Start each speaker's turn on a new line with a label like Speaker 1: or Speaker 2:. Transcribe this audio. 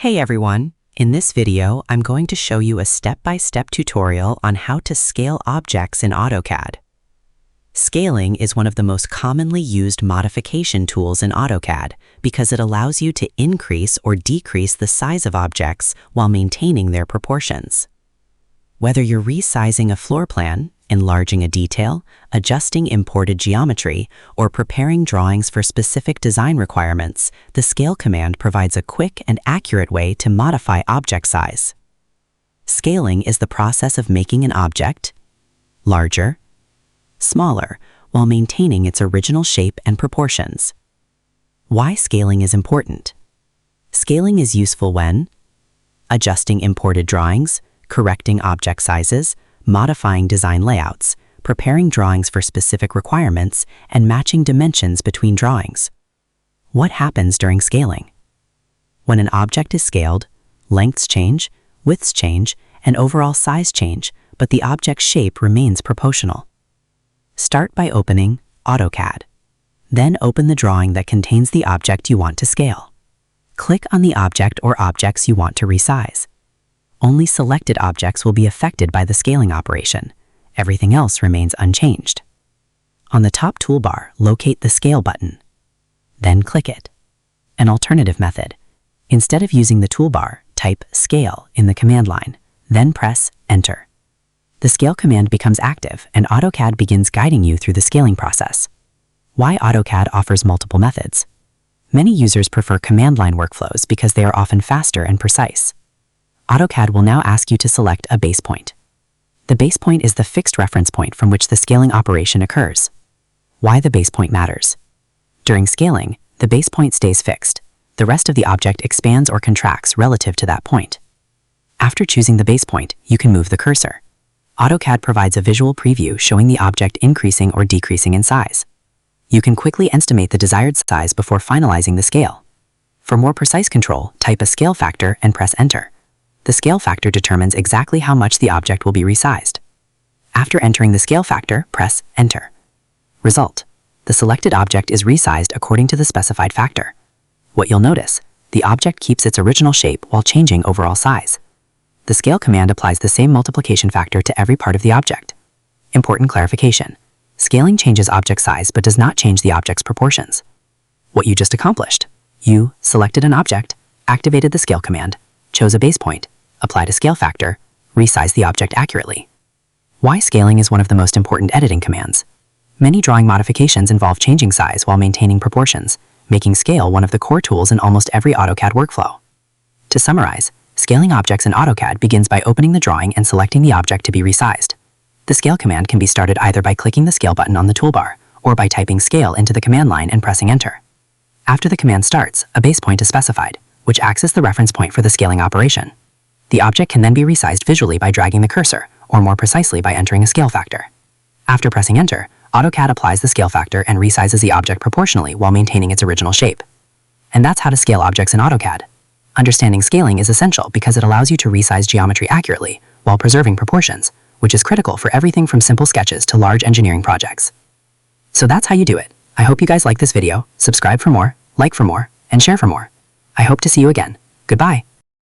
Speaker 1: Hey everyone! In this video, I'm going to show you a step-by-step tutorial on how to scale objects in AutoCAD. Scaling is one of the most commonly used modification tools in AutoCAD because it allows you to increase or decrease the size of objects while maintaining their proportions. Whether you're resizing a floor plan, enlarging a detail, adjusting imported geometry, or preparing drawings for specific design requirements, the Scale command provides a quick and accurate way to modify object size. Scaling is the process of making an object larger, smaller, while maintaining its original shape and proportions. Why scaling is important? Scaling is useful when adjusting imported drawings, correcting object sizes, modifying design layouts, preparing drawings for specific requirements, and matching dimensions between drawings. What happens during scaling? When an object is scaled, lengths change, widths change, and overall size change, but the object's shape remains proportional. Start by opening AutoCAD. Then open the drawing that contains the object you want to scale. Click on the object or objects you want to resize. Only selected objects will be affected by the scaling operation. Everything else remains unchanged. On the top toolbar, locate the Scale button. Then click it. An alternative method. Instead of using the toolbar, type Scale in the command line, then press Enter. The Scale command becomes active and AutoCAD begins guiding you through the scaling process. Why AutoCAD offers multiple methods? Many users prefer command line workflows because they are often faster and precise. AutoCAD will now ask you to select a base point. The base point is the fixed reference point from which the scaling operation occurs. Why the base point matters? During scaling, the base point stays fixed. The rest of the object expands or contracts relative to that point. After choosing the base point, you can move the cursor. AutoCAD provides a visual preview showing the object increasing or decreasing in size. You can quickly estimate the desired size before finalizing the scale. For more precise control, type a scale factor and press Enter. The scale factor determines exactly how much the object will be resized. After entering the scale factor, press Enter. Result: the selected object is resized according to the specified factor. What you'll notice, the object keeps its original shape while changing overall size. The Scale command applies the same multiplication factor to every part of the object. Important clarification: scaling changes object size but does not change the object's proportions. What you just accomplished: you selected an object, activated the Scale command, chose a base point, applied a scale factor, resized the object accurately. Why scaling is one of the most important editing commands. Many drawing modifications involve changing size while maintaining proportions, making scale one of the core tools in almost every AutoCAD workflow. To summarize, scaling objects in AutoCAD begins by opening the drawing and selecting the object to be resized. The Scale command can be started either by clicking the Scale button on the toolbar, or by typing Scale into the command line and pressing Enter. After the command starts, a base point is specified, which acts as the reference point for the scaling operation. The object can then be resized visually by dragging the cursor, or more precisely by entering a scale factor. After pressing Enter, AutoCAD applies the scale factor and resizes the object proportionally while maintaining its original shape. And that's how to scale objects in AutoCAD. Understanding scaling is essential because it allows you to resize geometry accurately while preserving proportions, which is critical for everything from simple sketches to large engineering projects. So that's how you do it. I hope you guys like this video. Subscribe for more, like for more, and share for more. I hope to see you again. Goodbye.